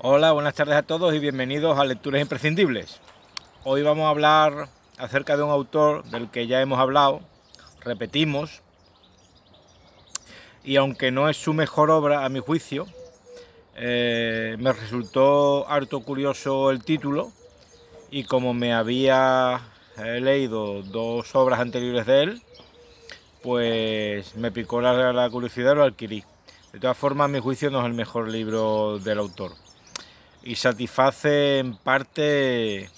Hola, buenas tardes a todos y bienvenidos a Lecturas Imprescindibles. Hoy vamos a hablar acerca de un autor del que ya hemos hablado, repetimos, y aunque no es su mejor obra a mi juicio, me resultó harto curioso el título y como me había leído dos obras anteriores de él, pues me picó la curiosidad y lo adquirí. De todas formas, a mi juicio no es el mejor libro del autor y satisface en parte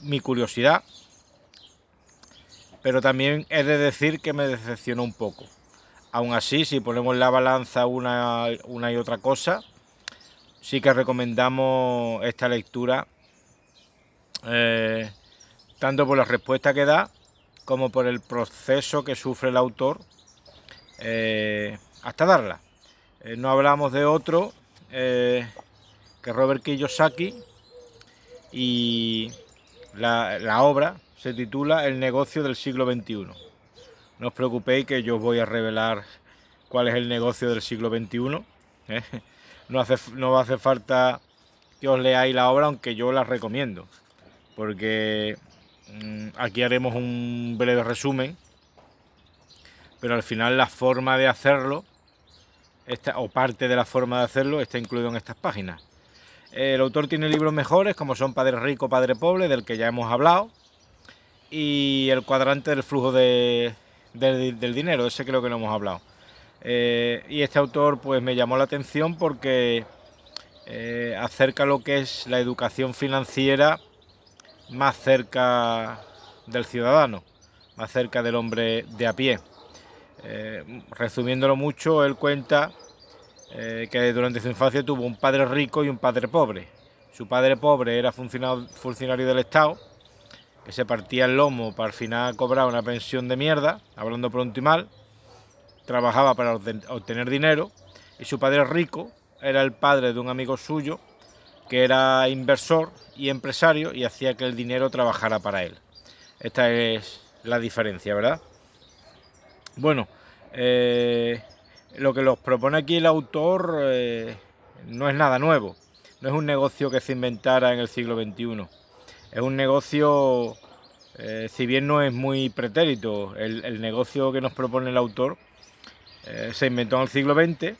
mi curiosidad, pero también he de decir que me decepcionó un poco. Aún así, si ponemos en la balanza una y otra cosa, sí que recomendamos esta lectura, eh, tanto por la respuesta que da como por el proceso que sufre el autor hasta darla. No hablamos de otro que Robert Kiyosaki, y la obra se titula El negocio del siglo XXI. No os preocupéis que yo os voy a revelar cuál es el negocio del siglo XXI. ¿eh? No hace falta que os leáis la obra, aunque yo la recomiendo, porque aquí haremos un breve resumen, pero al final la forma de hacerlo, o parte de la forma de hacerlo, está incluido en estas páginas. El autor tiene libros mejores, como son Padre Rico, Padre Pobre, del que ya hemos hablado, y El cuadrante del flujo del dinero, ese creo que no hemos hablado. Y este autor pues me llamó la atención porque acerca lo que es la educación financiera más cerca del ciudadano, más cerca del hombre de a pie. Resumiéndolo mucho, él cuenta que durante su infancia tuvo un padre rico y un padre pobre. Su padre pobre era funcionario del Estado, que se partía el lomo para al final cobrar una pensión de mierda, hablando pronto y mal, trabajaba para obtener dinero, y su padre rico era el padre de un amigo suyo que era inversor y empresario y hacía que el dinero trabajara para él. Esta es la diferencia, ¿verdad? Bueno, lo que los propone aquí el autor no es nada nuevo, no es un negocio que se inventara en el siglo XXI. Es un negocio, si bien no es muy pretérito, el negocio que nos propone el autor se inventó en el siglo XX,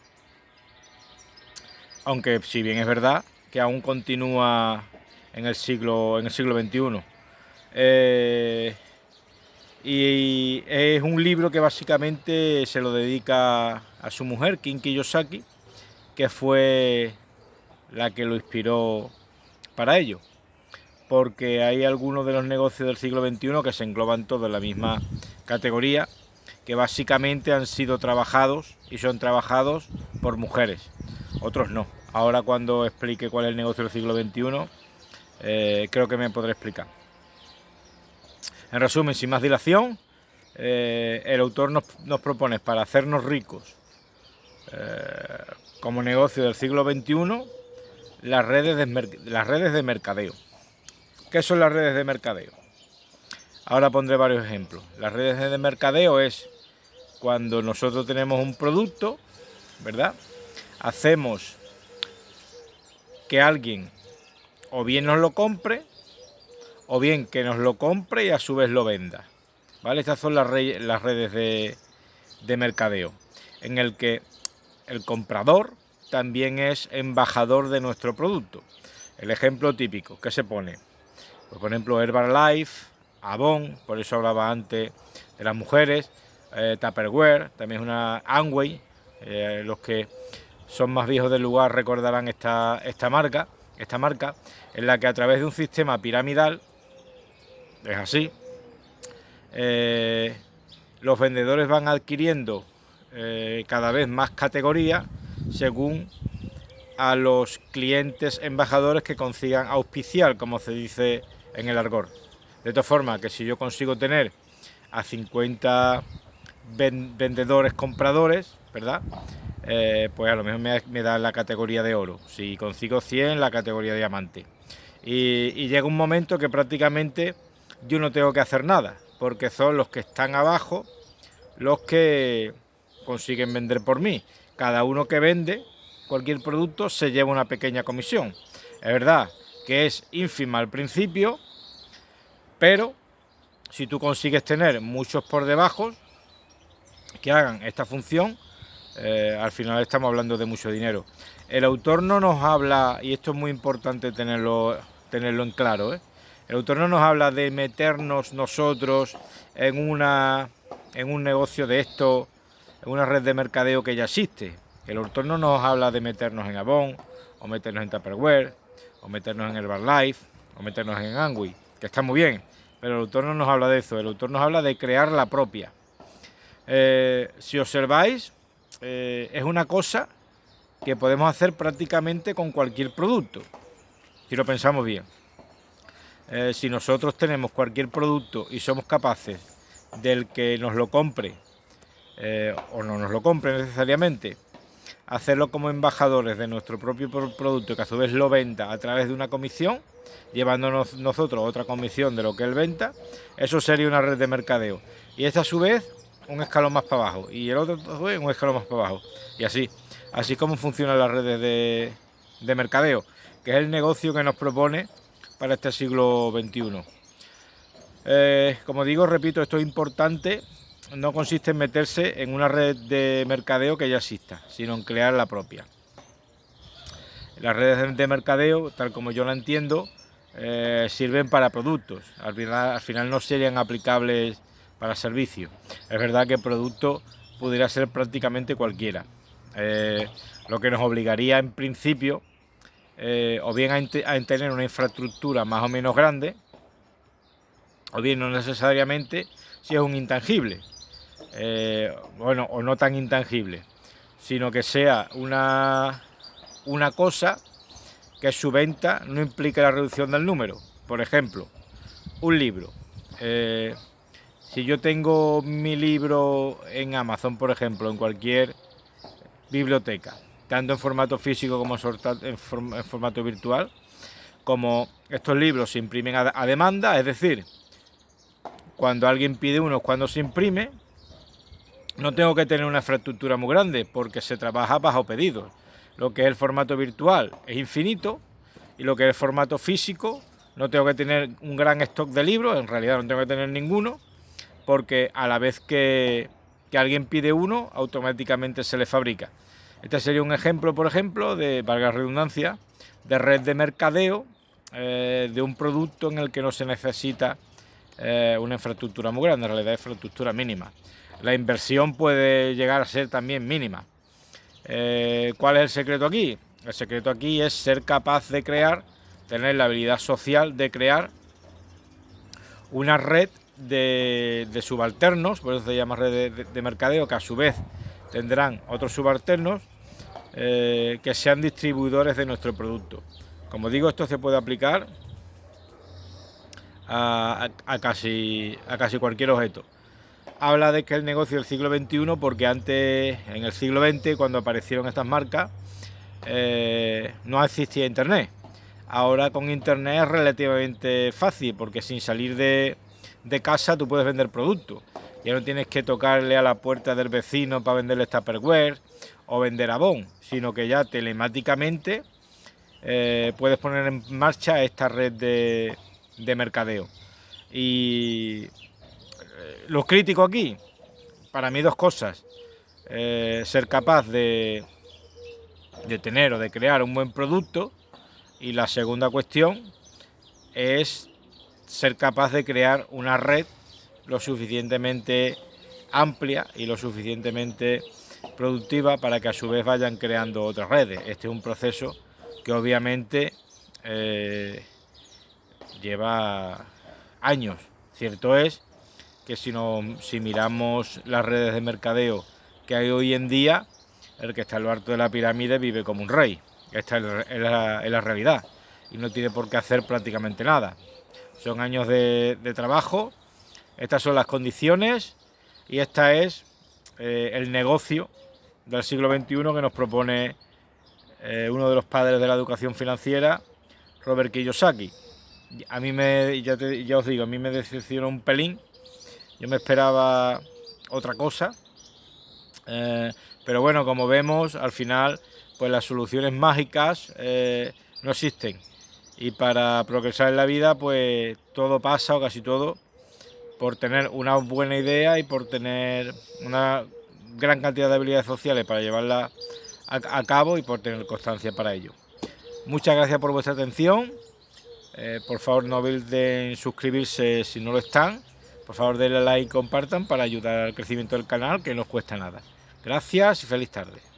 aunque si bien es verdad que aún continúa en el siglo XXI. Y es un libro que básicamente se lo dedica a su mujer, Kim Kiyosaki, que fue la que lo inspiró para ello, porque hay algunos de los negocios del siglo XXI que se engloban todos en la misma categoría, que básicamente han sido trabajados y son trabajados por mujeres, otros no. Ahora cuando explique cuál es el negocio del siglo XXI, creo que me podré explicar. En resumen, sin más dilación, el autor nos propone, para hacernos ricos como negocio del siglo XXI, las redes de mercadeo. ¿Qué son las redes de mercadeo? Ahora pondré varios ejemplos. Las redes de mercadeo es cuando nosotros tenemos un producto, ¿verdad? Hacemos que alguien o bien nos lo compre o bien que nos lo compre y a su vez lo venda. ¿Vale? Estas son las redes de mercadeo, en el que el comprador también es embajador de nuestro producto. El ejemplo típico, ¿qué se pone? Pues, por ejemplo, Herbalife, Avon, por eso hablaba antes de las mujeres, Tupperware, también es una Amway, los que son más viejos del lugar recordarán esta marca, en la que a través de un sistema piramidal, es así, los vendedores van adquiriendo cada vez más categorías según a los clientes embajadores que consigan auspiciar, como se dice en el argot. De todas formas, que si yo consigo tener a 50 vendedores compradores, ¿verdad? Pues a lo mejor me da la categoría de oro. Si consigo 100, la categoría de diamante. Y llega un momento que prácticamente yo no tengo que hacer nada, porque son los que están abajo los que consiguen vender por mí. Cada uno que vende cualquier producto se lleva una pequeña comisión. Es verdad que es ínfima al principio, pero si tú consigues tener muchos por debajo que hagan esta función, al final estamos hablando de mucho dinero. El autor no nos habla, y esto es muy importante tenerlo en claro, el autor no nos habla de meternos nosotros en un negocio de esto, en una red de mercadeo que ya existe. El autor no nos habla de meternos en Avon, o meternos en Tupperware, o meternos en Herbalife, o meternos en Amway, que está muy bien, pero el autor no nos habla de eso. El autor nos habla de crear la propia. Si observáis, es una cosa que podemos hacer prácticamente con cualquier producto, si lo pensamos bien. Si nosotros tenemos cualquier producto y somos capaces del que nos lo compre, o no nos lo compre necesariamente, hacerlo como embajadores de nuestro propio producto, que a su vez lo venda a través de una comisión, llevándonos nosotros otra comisión de lo que él venda, eso sería una red de mercadeo. Y esta a su vez un escalón más para abajo, y el otro un escalón más para abajo, y así como funcionan las redes de mercadeo, que es el negocio que nos propone para este siglo XXI. Como digo, repito, esto es importante, no consiste en meterse en una red de mercadeo que ya exista, sino en crear la propia. Las redes de mercadeo, tal como yo la entiendo, sirven para productos, al final no serían aplicables para servicios. Es verdad que el producto pudiera ser prácticamente cualquiera, lo que nos obligaría en principio o bien a tener una infraestructura más o menos grande, o bien no necesariamente si es un intangible, o no tan intangible, sino que sea una cosa que su venta no implique la reducción del número. Por ejemplo, un libro. Si yo tengo mi libro en Amazon, por ejemplo, en cualquier biblioteca, tanto en formato físico como en formato virtual, como estos libros se imprimen a demanda, es decir, cuando alguien pide uno, cuando se imprime, no tengo que tener una infraestructura muy grande porque se trabaja bajo pedidos. Lo que es el formato virtual es infinito, y lo que es el formato físico no tengo que tener un gran stock de libros, en realidad no tengo que tener ninguno, porque a la vez que alguien pide uno, automáticamente se le fabrica. Este sería un ejemplo, por ejemplo, de, valga la redundancia, de red de mercadeo de un producto en el que no se necesita una infraestructura muy grande, en realidad es infraestructura mínima. La inversión puede llegar a ser también mínima. ¿Cuál es el secreto aquí? El secreto aquí es ser capaz de crear, tener la habilidad social de crear una red de subalternos, por eso se llama red de mercadeo, que a su vez tendrán otros subalternos que sean distribuidores de nuestro producto. Como digo, esto se puede aplicar a casi cualquier objeto. Habla de que el negocio del siglo XXI porque antes, en el siglo XX, cuando aparecieron estas marcas, no existía Internet. Ahora con Internet es relativamente fácil porque sin salir de casa tú puedes vender productos. Ya no tienes que tocarle a la puerta del vecino para venderle Tupperware o vender Avon, sino que ya telemáticamente puedes poner en marcha esta red de mercadeo. Y lo crítico aquí, para mí dos cosas: ser capaz de tener o de crear un buen producto, y la segunda cuestión es ser capaz de crear una red lo suficientemente amplia y lo suficientemente productiva para que a su vez vayan creando otras redes. Este es un proceso que obviamente lleva años. Cierto es que si miramos las redes de mercadeo que hay hoy en día, el que está en lo alto de la pirámide vive como un rey. Esta es la realidad y no tiene por qué hacer prácticamente nada. Son años de trabajo, estas son las condiciones y esta es el negocio del siglo XXI que nos propone uno de los padres de la educación financiera, Robert Kiyosaki. A mí ya os digo, a mí me decepcionó un pelín. Yo me esperaba otra cosa, pero bueno, como vemos, al final pues las soluciones mágicas no existen. Y para progresar en la vida, pues todo pasa, o casi todo, por tener una buena idea y por tener una gran cantidad de habilidades sociales para llevarla a cabo y por tener constancia para ello. Muchas gracias por vuestra atención. Por favor, no olviden suscribirse si no lo están. Por favor, denle like y compartan para ayudar al crecimiento del canal, que no os cuesta nada. Gracias y feliz tarde.